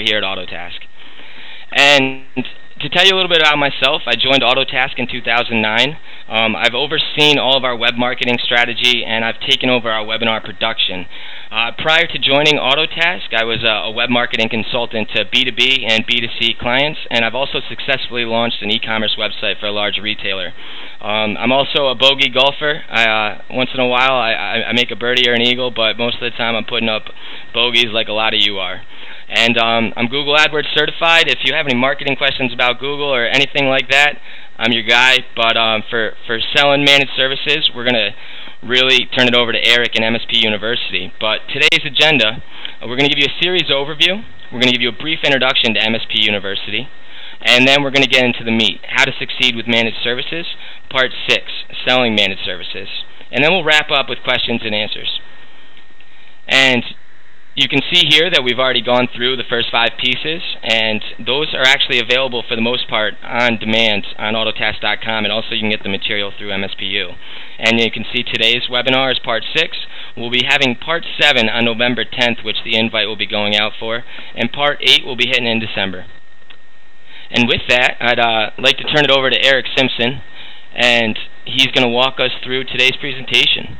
here at Autotask. And to tell you a little bit about myself, I joined Autotask in 2009. I've overseen all of our web marketing strategy, and I've taken over our webinar production. Prior to joining Autotask, I was a web marketing consultant to B2B and B2C clients, and I've also successfully launched an e-commerce website for a large retailer. I'm also a bogey golfer. Once in a while I make a birdie or an eagle, but most of the time I'm putting up bogeys like a lot of you are. And I'm Google AdWords certified. If you have any marketing questions about Google or anything like that, I'm your guy. But for selling managed services, we're going to really turn it over to Erick and MSP University. But today's agenda, we're going to give you a series overview. We're going to give you a brief introduction to MSP University. And then we're going to get into the meat, how to succeed with managed services, Part 6, selling managed services. And then we'll wrap up with questions and answers. And you can see here that we've already gone through the first 5 pieces, and those are actually available for the most part on demand on Autotask.com, and also you can get the material through MSPU. And you can see today's webinar is Part 6. We'll be having Part 7 on November 10th, which the invite will be going out for, and Part 8 will be hitting in December. And with that, I'd like to turn it over to Erick Simpson, and he's going to walk us through today's presentation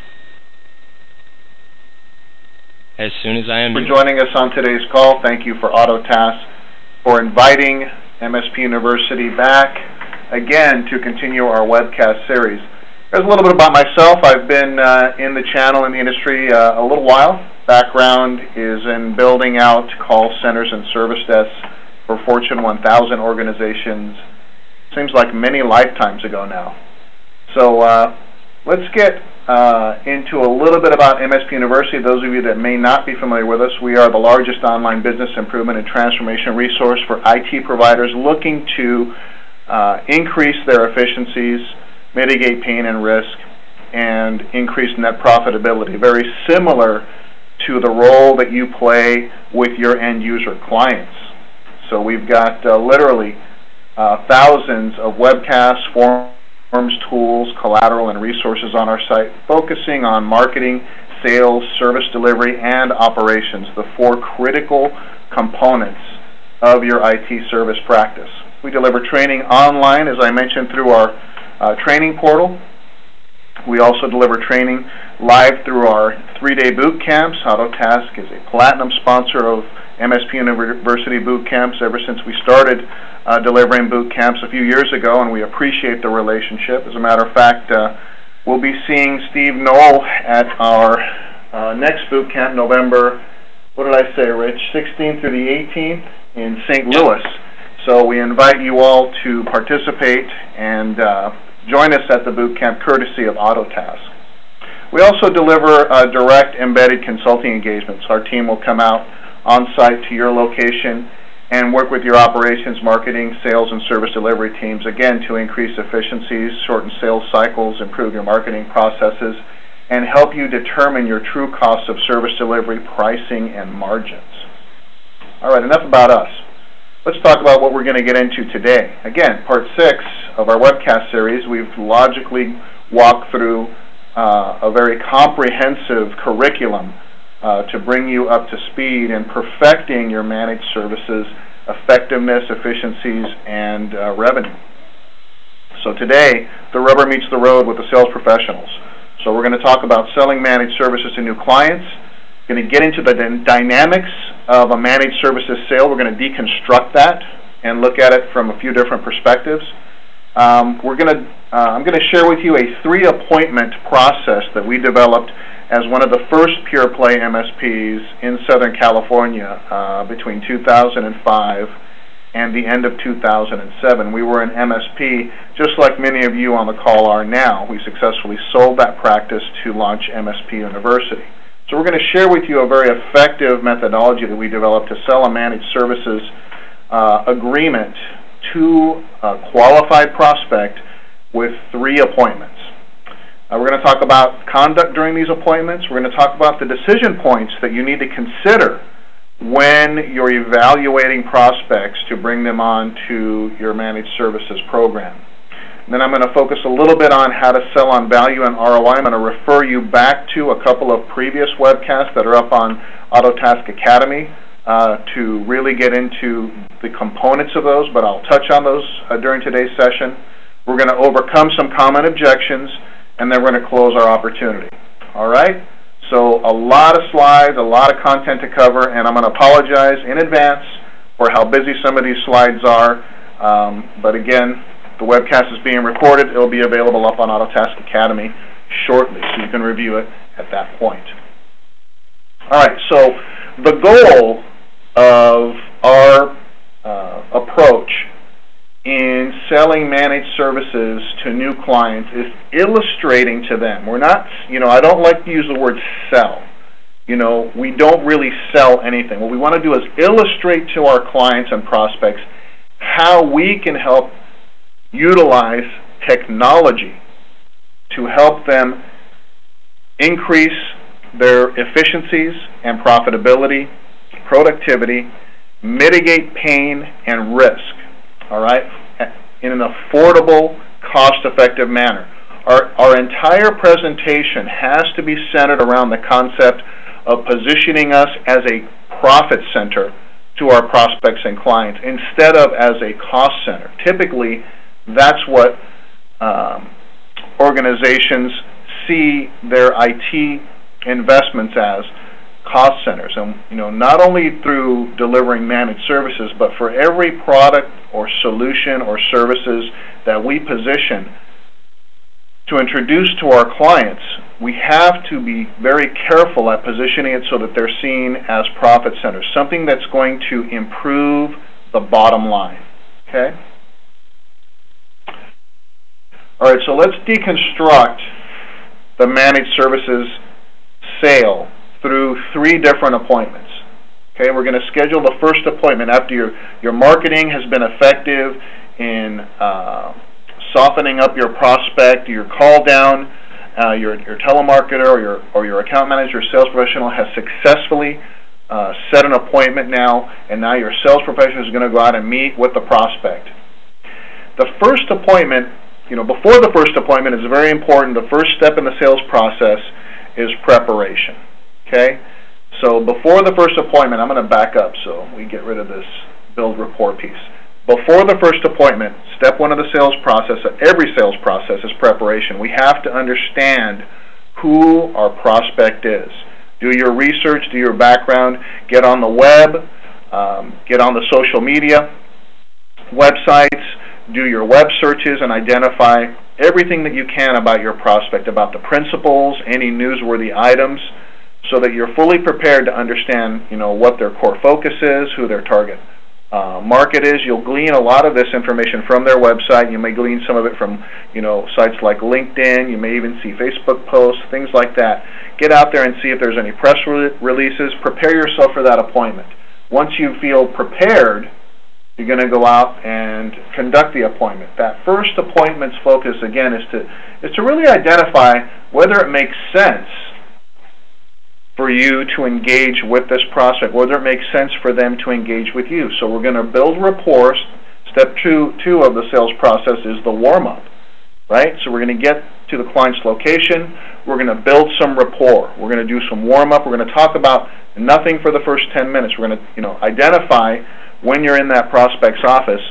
as soon as I am. For joining us on today's call. Thank you for Autotask for inviting MSP University back again to continue our webcast series. There's a little bit about myself. I've been in the channel in the industry a little while. Background is in building out call centers and service desks for Fortune 1000 organizations. Seems like many lifetimes ago now. So let's get into a little bit about MSP University. Those of you that may not be familiar with us, we are the largest online business improvement and transformation resource for IT providers looking to increase their efficiencies, mitigate pain and risk, and increase net profitability. Very similar to the role that you play with your end user clients. So we've got literally thousands of webcasts, forums, tools, collateral, and resources on our site focusing on marketing, sales, service delivery, and operations, the 4 critical components of your IT service practice. We deliver training online, as I mentioned, through our training portal. We also deliver training live through our 3-day boot camps. Autotask is a platinum sponsor of MSP University boot camps ever since we started delivering boot camps a few years ago, and we appreciate the relationship. As a matter of fact, we'll be seeing Steve Knoll at our next boot camp, November, what did I say, Rich, 16th through the 18th in St. Louis. So we invite you all to participate and join us at the boot camp courtesy of Autotask. We also deliver direct embedded consulting engagements. Our team will come out on-site to your location and work with your operations, marketing, sales, and service delivery teams, again, to increase efficiencies, shorten sales cycles, improve your marketing processes, and help you determine your true cost of service delivery, pricing, and margins. All right, enough about us. Let's talk about what we're going to get into today. Again, Part 6 of our webcast series, we've logically walked through a very comprehensive curriculum to bring you up to speed in perfecting your managed services, effectiveness, efficiencies, and revenue. So today, the rubber meets the road with the sales professionals. So we're going to talk about selling managed services to new clients. We're going to get into the dynamics of a managed services sale. We're going to deconstruct that and look at it from a few different perspectives. I'm going to share with you a 3-appointment process that we developed as one of the first pure-play MSPs in Southern California between 2005 and the end of 2007. We were an MSP, just like many of you on the call are now. We successfully sold that practice to launch MSP University. So we're going to share with you a very effective methodology that we developed to sell a managed services agreement to a qualified prospect with 3 appointments. We're going to talk about conduct during these appointments. We're going to talk about the decision points that you need to consider when you're evaluating prospects to bring them on to your managed services program. And then I'm going to focus a little bit on how to sell on value and ROI. I'm going to refer you back to a couple of previous webcasts that are up on Autotask Academy. to really get into the components of those, but I'll touch on those during today's session. We're going to overcome some common objections, and then we're going to close our opportunity. All right? So a lot of slides, a lot of content to cover, and I'm going to apologize in advance for how busy some of these slides are. But again, the webcast is being recorded. It will be available up on Autotask Academy shortly, so you can review it at that point. All right, so the goal of our approach in selling managed services to new clients is illustrating to them. We're not, I don't like to use the word sell. We don't really sell anything. What we want to do is illustrate to our clients and prospects how we can help utilize technology to help them increase their efficiencies and profitability, productivity, mitigate pain and risk, all right, in an affordable, cost-effective manner. Our entire presentation has to be centered around the concept of positioning us as a profit center to our prospects and clients instead of as a cost center. Typically, that's what organizations see their IT investments as, cost centers. And not only through delivering managed services, but for every product or solution or services that we position to introduce to our clients, we have to be very careful at positioning it so that they're seen as profit centers, something that's going to improve the bottom line. Okay? All right, so let's deconstruct the managed services sale through 3 different appointments. Okay, we're going to schedule the first appointment after your marketing has been effective in softening up your prospect, your call down, your telemarketer or your account manager or sales professional has successfully set an appointment now, and now your sales professional is going to go out and meet with the prospect. The first appointment, before the first appointment is very important. The first step in the sales process is preparation. Okay? So before the first appointment, I'm going to back up so we get rid of this build rapport piece. Before the first appointment, step 1 of the sales process, every sales process, is preparation. We have to understand who our prospect is. Do your research, do your background, get on the web, get on the social media websites, do your web searches, and identify everything that you can about your prospect, about the principles, any newsworthy items, so that you're fully prepared to understand, what their core focus is, who their target market is. You'll glean a lot of this information from their website. You may glean some of it from, sites like LinkedIn. You may even see Facebook posts, things like that. Get out there and see if there's any press releases. Prepare yourself for that appointment. Once you feel prepared, you're going to go out and conduct the appointment. That first appointment's focus, again, is to really identify whether it makes sense for you to engage with this prospect, whether it makes sense for them to engage with you. So we're going to build rapport. Step two of the sales process is the warm-up, right? So we're going to get to the client's location. We're going to build some rapport. We're going to do some warm-up. We're going to talk about nothing for the first 10 minutes. We're going to, identify when you're in that prospect's office,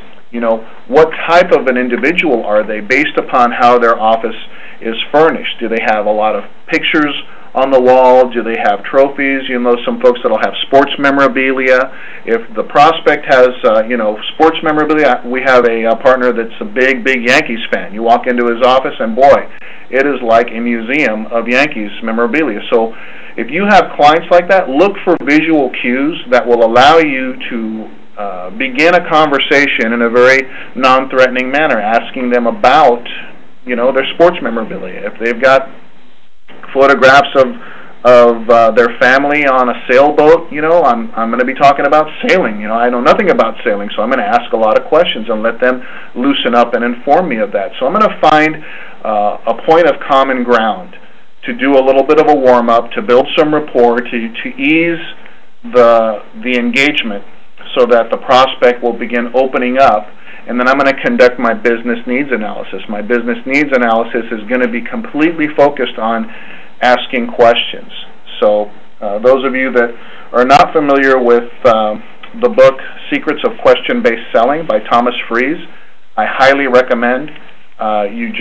what type of an individual are they based upon how their office is furnished. Do they have a lot of pictures on the wall? Do they have trophies? Some folks that'll have sports memorabilia. If the prospect has, sports memorabilia, we have a partner that's a big Yankees fan. You walk into his office and boy, it is like a museum of Yankees memorabilia. So if you have clients like that, look for visual cues that will allow you to begin a conversation in a very non-threatening manner, asking them about, their sports memorabilia. If they've got photographs of their family on a sailboat, I'm going to be talking about sailing. I know nothing about sailing, so I'm going to ask a lot of questions and let them loosen up and inform me of that. So I'm going to find a point of common ground to do a little bit of a warm-up, to build some rapport, to ease the engagement so that the prospect will begin opening up. And then I'm going to conduct my business needs analysis. My business needs analysis is going to be completely focused on asking questions. So Those of you that are not familiar with the book Secrets of Question-Based Selling by Thomas Fries, I highly recommend you